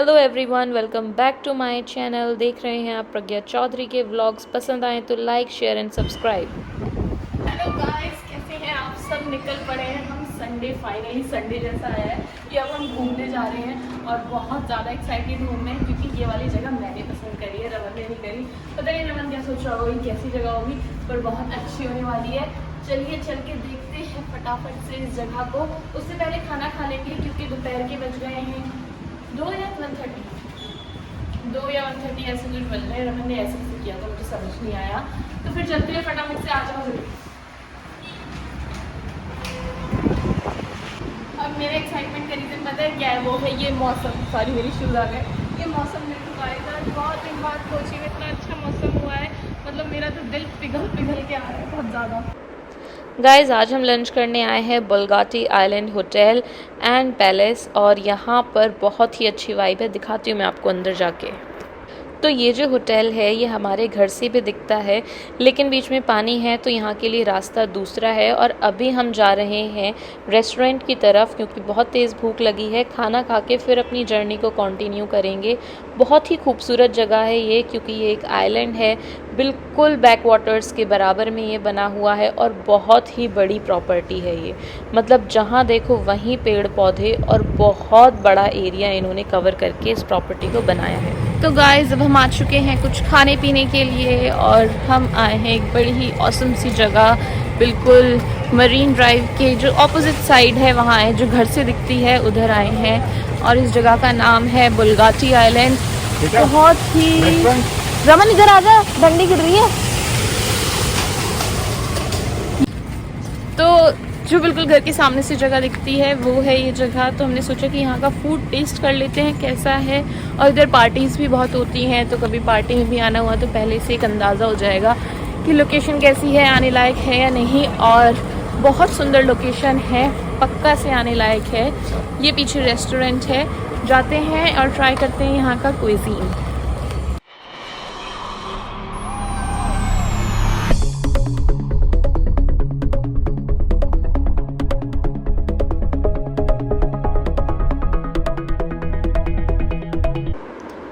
Hello everyone, welcome back to my channel. देख रहे हैं आप प्रज्ञा चौधरी के व्लॉग्स। पसंद आए तो like, share and subscribe. Hello guys, कैसे हैं आप सब? निकल पड़े हैं हम। संडे, फाइनली संडे जैसा आया है कि अब हम घूमने जा रहे हैं और बहुत ज़्यादा एक्साइटेड हूँ मैं, क्योंकि ये वाली जगह मैंने पसंद करी है, रमन ने नहीं करी। पता नहीं रमन क्या सोच रहा होगी, कैसी जगह होगी, पर बहुत अच्छी होने वाली है। चलिए चल के देखते हैं फटाफट से इस जगह को। उससे पहले खाना खा लेंगे, क्योंकि दोपहर के बज गए हैं 2 या 1:30 ऐसे कुछ बज रहे हैं। रमन ने ऐसे कैसे किया था, मुझे समझ नहीं आया। तो फिर चलते हैं फटाफट से। आ जाओ जरूर। अब मेरे एक्साइटमेंट का रीज़न पता है क्या है? वो है ये मौसम। सॉरी, मेरी शूज़ आ गए। ये मौसम मिल चुका है इधर। बहुत दिन बाद कोची में इतना अच्छा मौसम हुआ है, मतलब मेरा तो दिल पिघल पिघल के आ रहा है बहुत ज़्यादा। गाइस, आज हम लंच करने आए हैं बोल्गाटी आइलैंड होटल एंड पैलेस, और यहाँ पर बहुत ही अच्छी वाइब है। दिखाती हूँ मैं आपको अंदर जाके। तो ये जो होटल है ये हमारे घर से भी दिखता है, लेकिन बीच में पानी है तो यहाँ के लिए रास्ता दूसरा है। और अभी हम जा रहे हैं रेस्टोरेंट की तरफ, क्योंकि बहुत तेज़ भूख लगी है। खाना खा के फिर अपनी जर्नी को कंटिन्यू करेंगे। बहुत ही खूबसूरत जगह है ये, क्योंकि ये एक आइलैंड है, बिल्कुल बैक वाटर्स के बराबर में ये बना हुआ है, और बहुत ही बड़ी प्रॉपर्टी है ये। मतलब जहाँ देखो वहीं पेड़ पौधे, और बहुत बड़ा एरिया इन्होंने कवर करके इस प्रॉपर्टी को बनाया है। तो गाइस, अब हम आ चुके हैं कुछ खाने पीने के लिए, और हम आए हैं एक बड़ी ही ऑसम सी जगह, बिल्कुल मरीन ड्राइव के जो ऑपोजिट साइड है वहाँ है, जो घर से दिखती है उधर आए हैं। और इस जगह का नाम है बोल्गाटी आइलैंड। बहुत ही रमन इधर आ जा, डंडी गिर रही है। तो जो बिल्कुल घर के सामने से जगह दिखती है वो है ये जगह। तो हमने सोचा कि यहाँ का फूड टेस्ट कर लेते हैं कैसा है। और इधर पार्टीज़ भी बहुत होती हैं, तो कभी पार्टी में भी आना हुआ तो पहले से एक अंदाज़ा हो जाएगा कि लोकेशन कैसी है, आने लायक है या नहीं। और बहुत सुंदर लोकेशन है, पक्का से आने लायक है। ये पीछे रेस्टोरेंट है, जाते हैं और ट्राई करते हैं यहाँ का क्विजीन।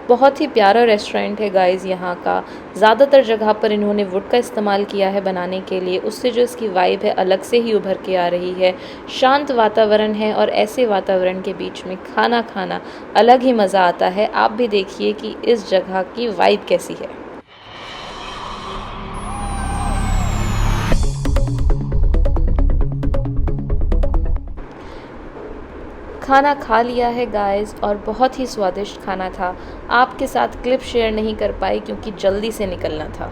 बहुत ही प्यारा रेस्टोरेंट है गाइस यहाँ का। ज़्यादातर जगह पर इन्होंने वुड का इस्तेमाल किया है बनाने के लिए, उससे जो इसकी वाइब है अलग से ही उभर के आ रही है। शांत वातावरण है, और ऐसे वातावरण के बीच में खाना खाना अलग ही मज़ा आता है। आप भी देखिए कि इस जगह की वाइब कैसी है। खाना खा लिया है गाइस, और बहुत ही स्वादिष्ट खाना था। आपके साथ क्लिप शेयर नहीं कर पाई क्योंकि जल्दी से निकलना था।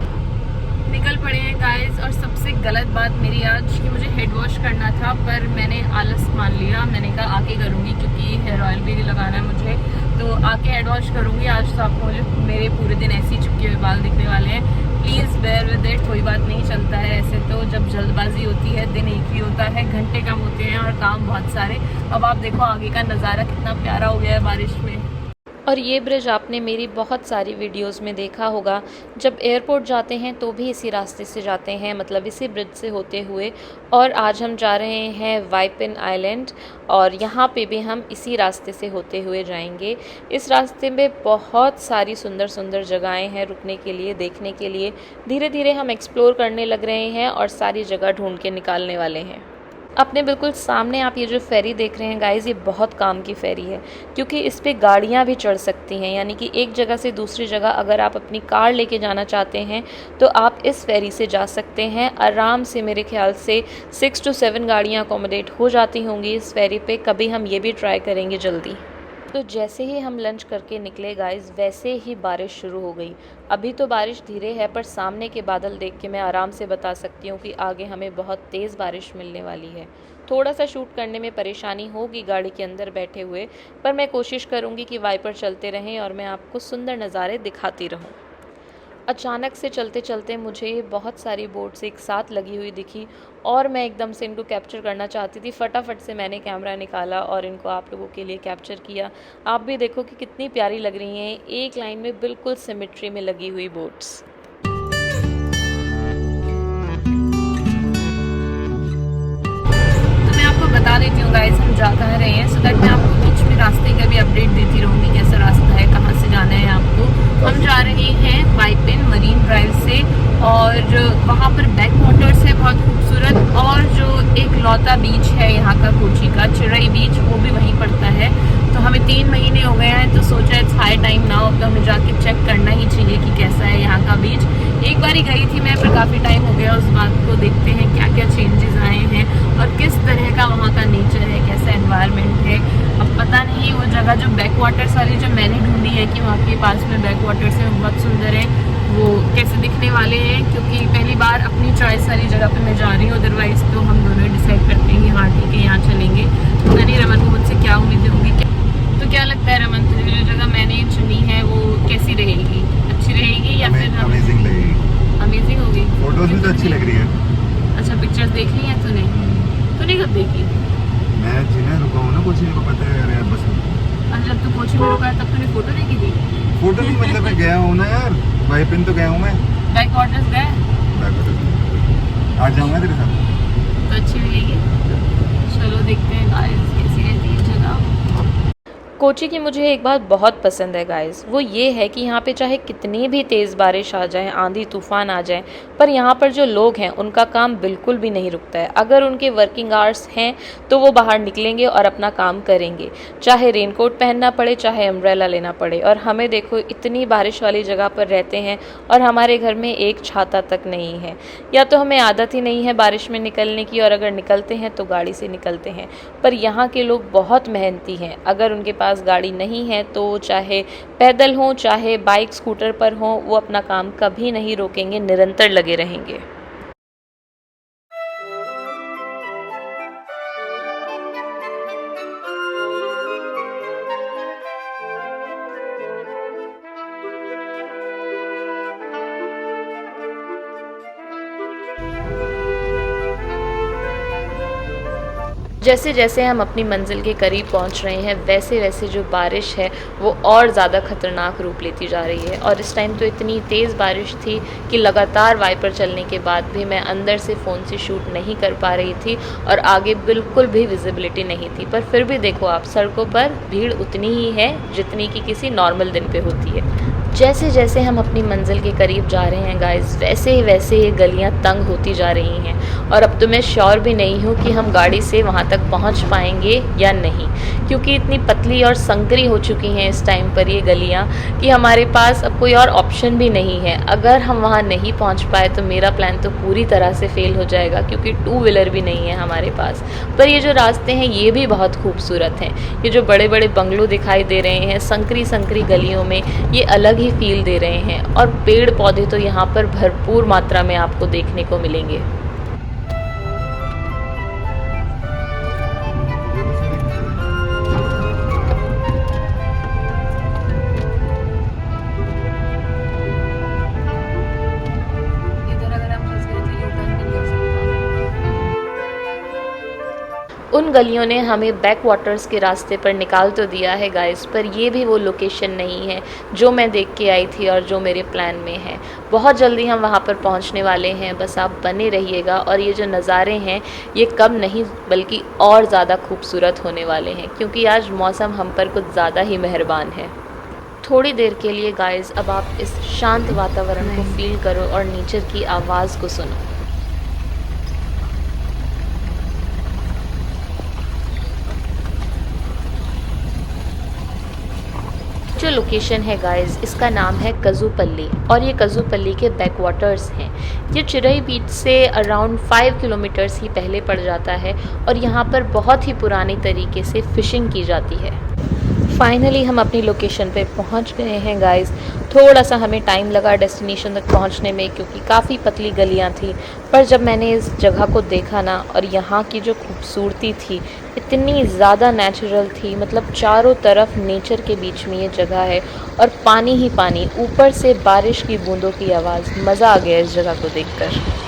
निकल पड़े हैं गाइस। और सबसे गलत बात मेरी आज कि मुझे हेड वॉश करना था, पर मैंने आलस मान लिया। मैंने कहा आके करूँगी, क्योंकि हेयर ऑयल भी लगाना है मुझे, तो आके हेड वॉश करूँगी। आज तो आपको मेरे पूरे दिन ऐसे ही चिपके हुए बाल दिखने वाले हैं। Please bear with it. कोई बात नहीं, चलता है ऐसे तो। जब जल्दबाजी होती है, दिन एक ही होता है, घंटे कम होते हैं और काम बहुत सारे। अब आप देखो आगे का नज़ारा कितना प्यारा हो गया है बारिश में। और ये ब्रिज आपने मेरी बहुत सारी वीडियोस में देखा होगा। जब एयरपोर्ट जाते हैं तो भी इसी रास्ते से जाते हैं, मतलब इसी ब्रिज से होते हुए। और आज हम जा रहे हैं वाइपिन आइलैंड, और यहाँ पे भी हम इसी रास्ते से होते हुए जाएंगे। इस रास्ते में बहुत सारी सुंदर सुंदर जगहें हैं रुकने के लिए, देखने के लिए। धीरे धीरे हम एक्सप्लोर करने लग रहे हैं और सारी जगह ढूंढ के निकालने वाले हैं। अपने बिल्कुल सामने आप ये जो फेरी देख रहे हैं गाइस, ये बहुत काम की फेरी है, क्योंकि इस पे गाड़ियाँ भी चढ़ सकती हैं। यानी कि एक जगह से दूसरी जगह अगर आप अपनी कार लेके जाना चाहते हैं तो आप इस फेरी से जा सकते हैं आराम से। मेरे ख्याल से 6 to 7 गाड़ियाँ अकोमोडेट हो जाती होंगी इस फेरी पे। कभी हम ये भी ट्राई करेंगे जल्दी। तो जैसे ही हम लंच करके निकले गाइस, वैसे ही बारिश शुरू हो गई। अभी तो बारिश धीरे है, पर सामने के बादल देख के मैं आराम से बता सकती हूँ कि आगे हमें बहुत तेज़ बारिश मिलने वाली है। थोड़ा सा शूट करने में परेशानी होगी गाड़ी के अंदर बैठे हुए, पर मैं कोशिश करूँगी कि वाइपर चलते रहें और मैं आपको सुंदर नज़ारे दिखाती रहूँ। अचानक से चलते चलते मुझे ये बहुत सारी बोट्स एक साथ लगी हुई दिखी, और मैं एकदम से इनको कैप्चर करना चाहती थी। फटाफट से मैंने कैमरा निकाला और इनको आप लोगों के लिए कैप्चर किया। आप भी देखो कि कितनी प्यारी लग रही हैं, एक लाइन में बिल्कुल सिमेट्री में लगी हुई बोट्स। तो मैं आपको बता देती हूँ गाइस, हम जा कहाँ रहे हैं, सो दैट मैं आपको बीच में रास्ते का भी अपडेट देती रहूँगी कैसा रास्ता है। बीच है यहाँ का कोची का, चिरई बीच, वो भी वहीं पड़ता है। तो हमें 3 महीने हो गए हैं, तो सोचा इट्स हाई टाइम नाउ, अब तो हमें जाके चेक करना ही चाहिए कि कैसा है यहाँ का बीच। एक बार ही गई थी मैं, पर काफ़ी टाइम हो गया उस बात को। देखते हैं क्या क्या चेंजेस आए हैं और किस तरह का वहाँ का नेचर है, कैसा एनवायरनमेंट है। अब पता नहीं वो जगह जो बैक वाटर्स वाली जो मैंने ढूंढी है कि वहाँ के पास में बैक वाटर्स है, बहुत सुंदर है, वो कैसे दिखने वाले हैं। क्योंकि पहली बार अपनी चॉइस वाली जगह पे मैं जा रही हूँ, अदरवाइज तो हम दोनों डिसाइड करते हैं कि हाँ ठीक है यहाँ चलेंगे। पता नहीं रमन को मुझसे क्या उम्मीदें होंगी। तो क्या लगता है रमन, तुझे जो जगह मैंने चुनी है वो कैसी रहेगी? अच्छी रहेगी या फिर अमेजिंग लगेगी? अमेजिंग होगी। फोटोज में तो अच्छी लग रही है। अच्छा, पिक्चर्स देख ली है तूने कब देखी? मैं जिन्हें रुका हूँ ना कोची को पता है यार, बस अच्छा, जब तू कोची में रुका है तब तूने फोटो देखी थी? फोटो नहीं, मतलब मैं गया हूँ ना यार, वाइपिन तो गया हूँ मैं। बैक वाटर्स गए? आ जाऊँगा तेरे साथ। तो अच्छी लगेगी। चलो देखते हैं गाइस कैसी रहती है जगह। कोची की मुझे एक बात बहुत पसंद है गाइस, वो ये है कि यहाँ पे चाहे कितनी भी तेज़ बारिश आ जाए, आंधी तूफान आ जाए, पर यहाँ पर जो लोग हैं उनका काम बिल्कुल भी नहीं रुकता है। अगर उनके वर्किंग आवर्स हैं तो वो बाहर निकलेंगे और अपना काम करेंगे, चाहे रेनकोट पहनना पड़े, चाहे अम्ब्रेला लेना पड़े। और हमें देखो, इतनी बारिश वाली जगह पर रहते हैं और हमारे घर में एक छाता तक नहीं है। या तो हमें आदत ही नहीं है बारिश में निकलने की, और अगर निकलते हैं तो गाड़ी से निकलते हैं। पर यहाँ के लोग बहुत मेहनती हैं। अगर उनके पास गाड़ी नहीं है तो चाहे पैदल हो, चाहे बाइक स्कूटर पर हो, वो अपना काम कभी नहीं रोकेंगे, निरंतर लगे रहेंगे। जैसे जैसे हम अपनी मंजिल के करीब पहुंच रहे हैं, वैसे वैसे जो बारिश है वो और ज़्यादा ख़तरनाक रूप लेती जा रही है। और इस टाइम तो इतनी तेज़ बारिश थी कि लगातार वाइपर चलने के बाद भी मैं अंदर से फ़ोन से शूट नहीं कर पा रही थी और आगे बिल्कुल भी विजिबिलिटी नहीं थी। पर फिर भी देखो आप, सड़कों पर भीड़ उतनी ही है जितनी कि किसी नॉर्मल दिन पे होती है। जैसे जैसे हम अपनी मंजिल के करीब जा रहे हैं गाइस, वैसे ही वैसे ये गलियां तंग होती जा रही हैं। और अब तो मैं श्योर भी नहीं हूँ कि हम गाड़ी से वहाँ तक पहुँच पाएंगे या नहीं, क्योंकि इतनी पतली और संकरी हो चुकी हैं इस टाइम पर ये गलियाँ कि हमारे पास अब कोई और ऑप्शन भी नहीं है। अगर हम वहाँ नहीं पहुँच पाए तो मेरा प्लान तो पूरी तरह से फेल हो जाएगा, क्योंकि 2 व्हीलर भी नहीं है हमारे पास। पर ये जो रास्ते हैं ये भी बहुत खूबसूरत हैं। ये जो बड़े बड़े बंगलों दिखाई दे रहे हैं संकरी संकरी गलियों में, ये अलग ही फील दे रहे हैं। और पेड़ पौधे तो यहाँ पर भरपूर मात्रा में आपको देखने को मिलेंगे। उन गलियों ने हमें बैक वाटर्स के रास्ते पर निकाल तो दिया है गाइस, पर ये भी वो लोकेशन नहीं है जो मैं देख के आई थी और जो मेरे प्लान में है। बहुत जल्दी हम वहाँ पर पहुँचने वाले हैं, बस आप बने रहिएगा। और ये जो नज़ारे हैं ये कम नहीं बल्कि और ज़्यादा खूबसूरत होने वाले हैं, क्योंकि आज मौसम हम पर कुछ ज़्यादा ही मेहरबान है। थोड़ी देर के लिए गाइस अब आप इस शांत वातावरण को फील करो और नेचर की आवाज़ को सुनो। जो लोकेशन है गाइस, इसका नाम है कजूपल्ली, और ये कजूपल्ली के बैक वाटर्स हैं। ये चिरई बीच से अराउंड 5 किलोमीटर्स ही पहले पड़ जाता है और यहाँ पर बहुत ही पुराने तरीके से फ़िशिंग की जाती है। फाइनली हम अपनी लोकेशन पे पहुँच गए हैं गाइस। थोड़ा सा हमें टाइम लगा डेस्टिनेशन तक पहुँचने में, क्योंकि काफ़ी पतली गलियाँ थी। पर जब मैंने इस जगह को देखा ना, और यहाँ की जो खूबसूरती थी इतनी ज़्यादा नेचुरल थी, मतलब चारों तरफ नेचर के बीच में ये जगह है और पानी ही पानी, ऊपर से बारिश की बूंदों की आवाज़। मज़ा आ गया इस जगह को देखकर।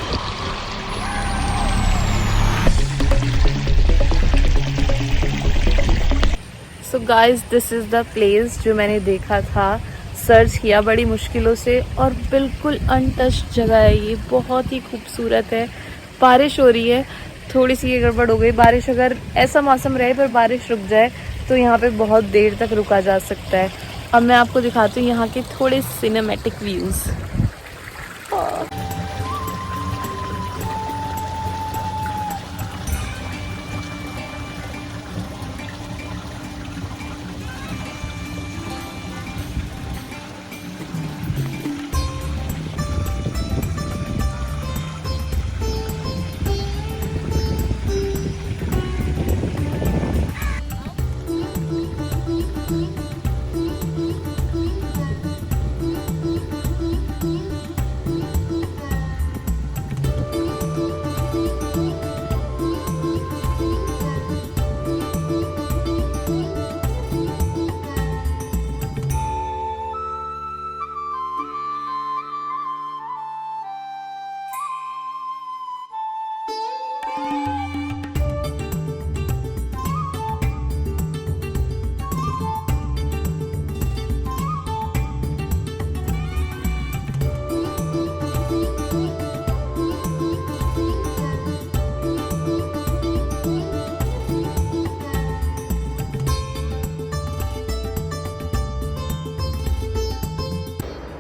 So guys, this is the place जो मैंने देखा था, सर्च किया बड़ी मुश्किलों से, और बिल्कुल अनटच्ड जगह है ये, बहुत ही खूबसूरत है। बारिश हो रही है, थोड़ी सी ये गड़बड़ हो गई। बारिश, अगर ऐसा मौसम रहे पर बारिश रुक जाए तो यहाँ पे बहुत देर तक रुका जा सकता है। अब मैं आपको दिखाती हूँ यहाँ के थोड़े सिनेमैटिक व्यूज़।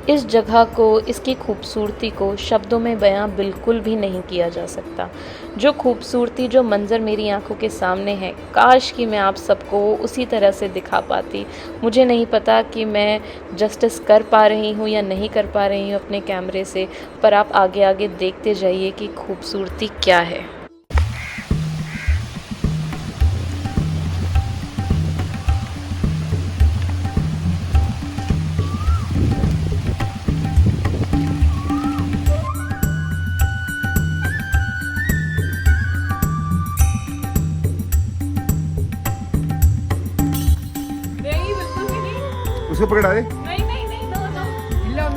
इस जगह को, इसकी खूबसूरती को शब्दों में बयां बिल्कुल भी नहीं किया जा सकता। जो खूबसूरती, जो मंज़र मेरी आंखों के सामने है, काश कि मैं आप सबको उसी तरह से दिखा पाती। मुझे नहीं पता कि मैं जस्टिस कर पा रही हूँ या नहीं कर पा रही हूँ अपने कैमरे से, पर आप आगे आगे देखते जाइए कि खूबसूरती क्या है। नहीं बिल्कुल भी नहीं। उसको पकड़ा दे। नहीं नहीं नहीं, नो नो नो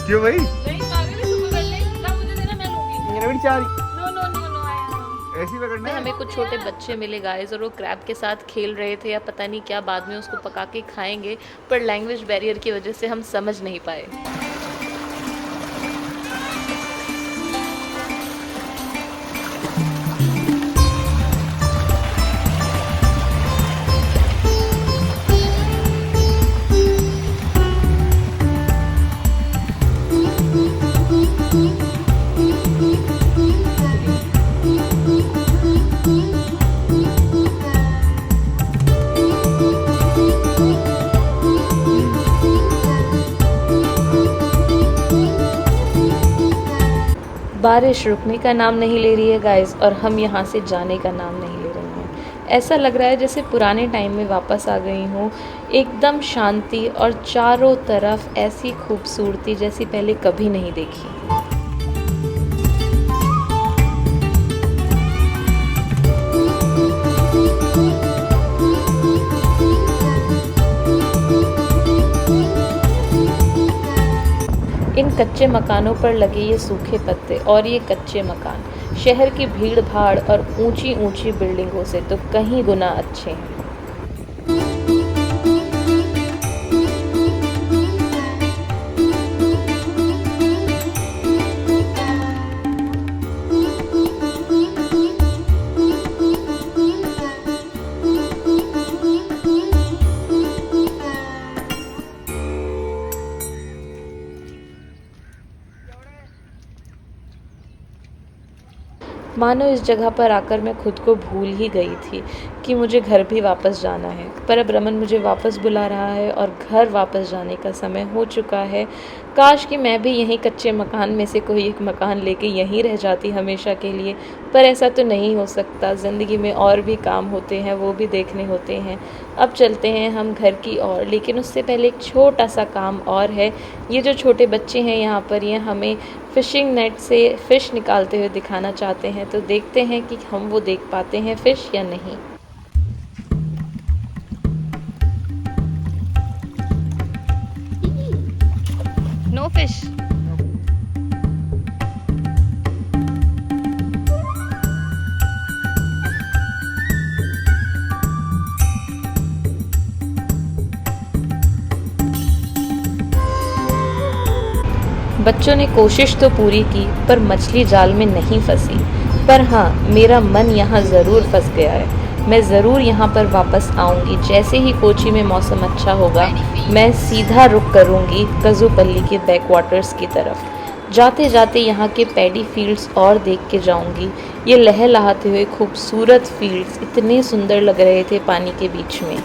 क्यों भाई? नहीं पागल है, तू पकड़ ले, ला मुझे देना, मैं लूंगी। नो नो नो नो आया। ऐसी पकड़ना है? हमें कुछ छोटे बच्चे मिले गाइस और वो क्रैब के साथ खेल रहे थे या पता नहीं क्या, बाद में उसको पका के खाएंगे, पर लैंग्वेज बैरियर की वजह से हम समझ नहीं पाए। बारिश रुकने का नाम नहीं ले रही है गाइस, और हम यहाँ से जाने का नाम नहीं ले रहे हैं। ऐसा लग रहा है जैसे पुराने टाइम में वापस आ गई हूँ। एकदम शांति और चारों तरफ ऐसी खूबसूरती जैसी पहले कभी नहीं देखी। इन कच्चे मकानों पर लगे ये सूखे पत्ते और ये कच्चे मकान शहर की भीड़ भाड़ और ऊंची ऊंची बिल्डिंगों से तो कहीं गुना अच्छे हैं। मानो इस जगह पर आकर मैं खुद को भूल ही गई थी कि मुझे घर भी वापस जाना है, पर अब रमन मुझे वापस बुला रहा है और घर वापस जाने का समय हो चुका है। काश कि मैं भी यहीं कच्चे मकान में से कोई एक मकान लेके यहीं रह जाती हमेशा के लिए, पर ऐसा तो नहीं हो सकता। ज़िंदगी में और भी काम होते हैं, वो भी देखने होते हैं। अब चलते हैं हम घर की ओर, लेकिन उससे पहले एक छोटा सा काम और है। ये जो छोटे बच्चे हैं यहाँ पर, ये हमें फ़िशिंग नेट से फ़िश निकालते हुए दिखाना चाहते हैं, तो देखते हैं कि हम वो देख पाते हैं फ़िश या नहीं। No fish. बच्चों ने कोशिश तो पूरी की, पर मछली जाल में नहीं फंसी। पर हाँ, मेरा मन यहाँ ज़रूर फंस गया है। मैं ज़रूर यहाँ पर वापस आऊँगी। जैसे ही कोची में मौसम अच्छा होगा, मैं सीधा रुख करूँगी कज़ुपल्ली के बैकवाटर्स की तरफ। जाते जाते यहाँ के पैडी फील्ड्स और देख के जाऊँगी। ये लहलहाते हुए खूबसूरत फील्ड्स इतने सुंदर लग रहे थे पानी के बीच में।